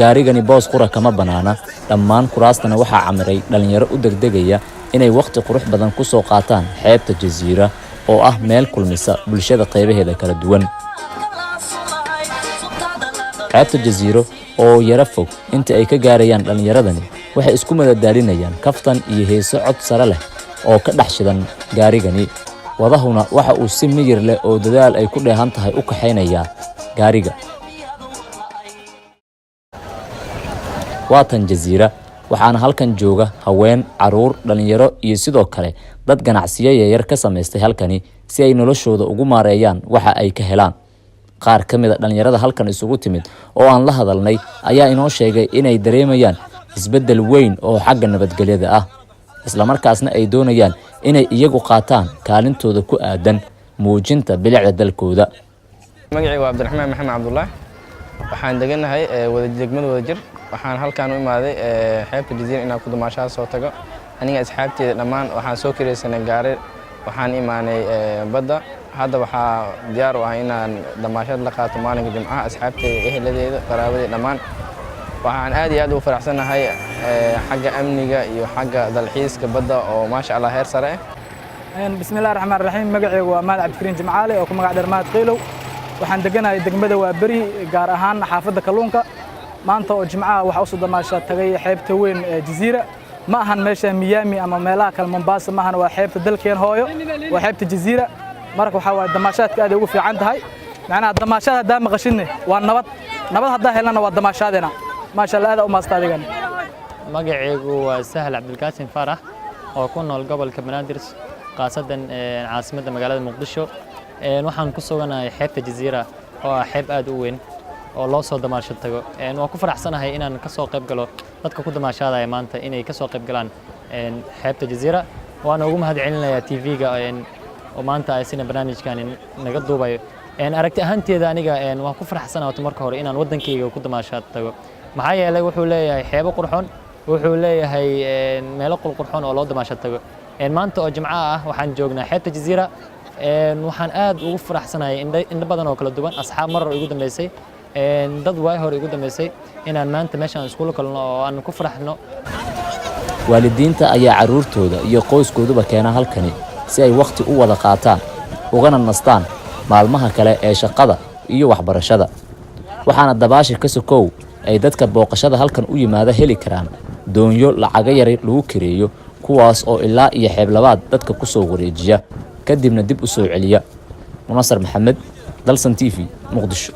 gaarigani boos qura kama banaana dhammaan kuraastana waxaa camiray dhalinyaro u degdegaya inay waqti qurux badan ku soo qaataan xeebta Jasiira oo ah meel kulmisa bulshada qaybaheeda kala duwan. xeebta Jasiiro oo yara fog inta ay ka gaarayaan dhalinyaradani waxay isku madadaalinayaan kaftan iyo heeso cod sare leh oo ka dhaxshidan gaarigani. wadahuna waxa uu si miyir leh oo dadaal ay ku dheehan tahay u kaxeynaya gaariga. waatan Jasiira waxaana halkan jooga haween, caruur, dhalinyaro iyo sidoo kale dad ganacsiyo yar ka sameystay halkani si ay noloshooda ugu maareeyaan waxa ay ka helaan. qaar kamid ah dhalinyarada halkan isugu timid oo aan la hadalnay ayaa inoo sheegay inay dareemayaan isbedel weyn oo xagga nabadgelyada ah, isla markaasna ay doonayaan inay iyagu qaataan kaalintooda ku aadan muujinta bilicda dalkooda. magacaygu waa Cabdiraxmaan Maxamed Cabdullaahi, waxaan deganahay degmada Wadajir. waxaan halkaan u imaaday xeebta Jasiira inaan ku damaashaad soo tago aniga asxaabteeda dhammaan. waxaan soo kireysanay gaari, waxaan imaanay badda. hadda waxaa diyaar u ah inaan damaashaad la qaato maalinka Jimcaha asxaabteeda, eheladeeda, qaraabadeeda dhammaan. waxaan aad iyo aad ugu faraxsanahay xagga amniga iyo xagga dalxiiska badda oo maasha Allah heer sare ah. bismillaahir rahmaanir rahiim. magacaygu waa Maad Cabdikariin Jimcaale oo ku magac dheer Maad Qiilow. waxaan deganahay degmada Waaberi, gaar ahaan xaafadda Kalluunka. maanta oo Jimcaha waxa u soo damaashaad tagay xeebta weyn ee Jasiira. ma ahan meesha Miami ama meelaha kale Mombasa, ma ahan, waa xeebta dalkeen hooyo, waa xeebta Jasiira. marka waxa waa damaashaadka aad ugu fiican tahay. macnaha damaashaad hadaa maqashinne waa nabad hadaa helana waa damaashaadena. maasha Allah aad u maastaadigana. magacaygu waa Sahal Cabdilkaasim Farax oo ku nool gobolka Banaadir, qaasadan caasimadda magaalada Muqdisho. waxaan ku suganahay xeebta Jasiira oo ah xeeb aad u weyn oo loo soo damaasho tago. waan ku faraxsanahay inaan ka soo qayb galo dadka ku damaashaadaya maanta inay ka soo qayb galaan xeebta Jasiira. waan ugu mahadcelinayaa TV-ga oo maanta ay sina barnaamijkan naga duubayo. aragti ahaanteeda aniga waan ku faraxsanahay marka hore inaan wadankayga ku damaashaad tago, maxaa yeelay wuxuu leeyahay xeebo qurxoon, wuxuu leeyahay meelo qurxoon oo loo damaashaad tago. maanta oo Jimcaha ah waxaan joognaa xeebta Jasiira. waxaan aad ugu faraxsanahay indho badan oo kala duwan, asxaab marar ugu dambeysay, dad waay hore ugu dambeysay inaan maanta meeshaan iskuul kalno oo aan ku faraxno. waalidiinta ayaa caruurtooda iyo qoyskooduba keena halkani si ay waqti u wada qaataan ugana nastaan maalmaha kale ee shaqada iyo waxbarashada. waxaana dabaasha ka sokow ay dadka booqashada halkan u yimaada heli karaan doonyo lacaga yar lagu kireeyo, kuwaas oo ilaa iyo xeeb labaad dadka ku soo wareejiya kadibna dib u soo celiya. Munasar Maxamed, Dalsan TV, Muqdisho.